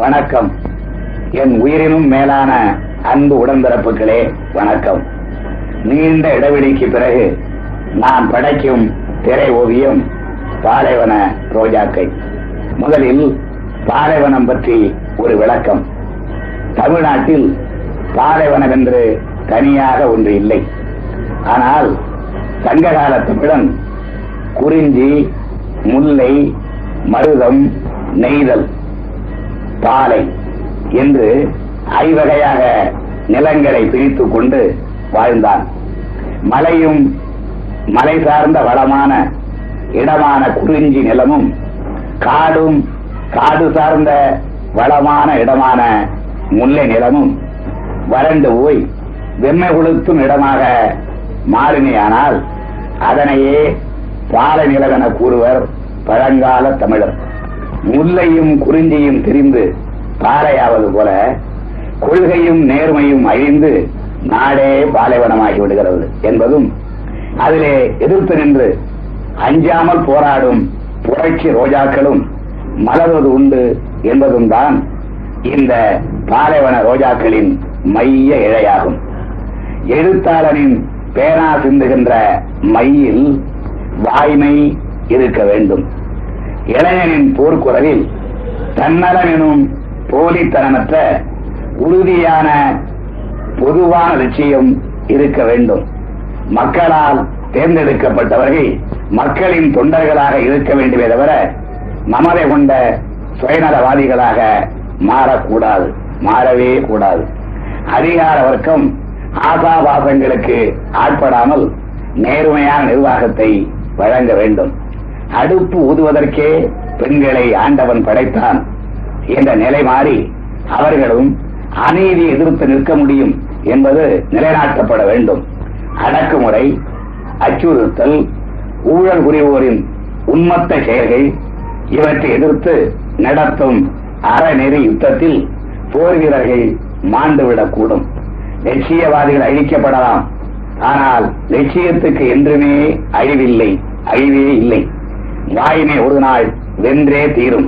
வணக்கம். என் உயிரினும் மேலான அன்பு உடன்பிறப்புகளே, வணக்கம். நீண்ட இடைவெளிக்கு பிறகு நான் படைக்கும் திரை ஓவியம் பாலைவன ரோஜாக்கள். முதலில் பாலைவனம் பற்றி ஒரு விளக்கம். தமிழ்நாட்டில் பாலைவனம் என்று தனியாக ஒன்று இல்லை. ஆனால் சங்ககால தமிழன் குறிஞ்சி, முல்லை, மருதம், நெய்தல், பாலை என்று ஐவகையாக நிலங்களை பிரித்துக் கொண்டு வாழ்ந்தான். மலையும் மலை சார்ந்த வளமான இடமான குறிஞ்சி நிலமும், காடும் காடு சார்ந்த வளமான இடமான முல்லை நிலமும் வறண்டு போய் வெம்மை கொளுத்தும் இடமாக மாறினையானால் அதனையே பாலை நிலம் என கூறுவர் பழங்கால தமிழர். முல்லையும் குறிஞ்சியும் திரிந்து பாறையாவது போல கொள்கையும் நேர்மையும் அழிந்து நாடே பாலைவனமாகி விடுகிறது என்பதும், அதிலே எதிர்த்து நின்று அஞ்சாமல் போராடும் புரட்சி ரோஜாக்களும் மலர்வது உண்டு என்பதும் தான் இந்த பாலைவன ரோஜாக்களின் மைய இழையாகும். எழுத்தாளனின் பேனா சிந்துகின்ற மையில் வாய்மை இருக்க வேண்டும். இளைஞனின் போர்க்குரலில் தன்னலம் எனும் போலித்தனமற்ற உறுதியான பொதுவான லட்சியம் இருக்க வேண்டும். மக்களால் தேர்ந்தெடுக்கப்பட்டவர்கள் மக்களின் தொண்டர்களாக இருக்க வேண்டுமே தவிர மமதை கொண்ட சுயநலவாதிகளாக மாறக்கூடாது, மாறவே கூடாது. அதிகார வர்க்கம் ஆசாபாசங்களுக்கு ஆட்படாமல் நேர்மையான நிர்வாகத்தை வழங்க வேண்டும். அடுப்பு ஊதுவதற்கே பெண்களை ஆண்டவன் படைத்தான் என்ற நிலை மாறி அவர்களும் அநீதி எதிர்த்து நிற்க முடியும் என்பது நிலைநாட்டப்பட வேண்டும். அடக்குமுறை, அச்சுறுத்தல், ஊழல் புரிவோரின் உண்மத்த செயல்கள் இவற்றை எதிர்த்து நடத்தும் அறநெறி யுத்தத்தில் போர் வீரர்கள் மாண்டுவிடக்கூடும். லட்சியவாதிகள் அழிக்கப்படலாம், ஆனால் லட்சியத்துக்கு என்றுமே அழிவில்லை, அழிவே இல்லை. வாய்மை ஒரு நாள் வென்றே தீரும்.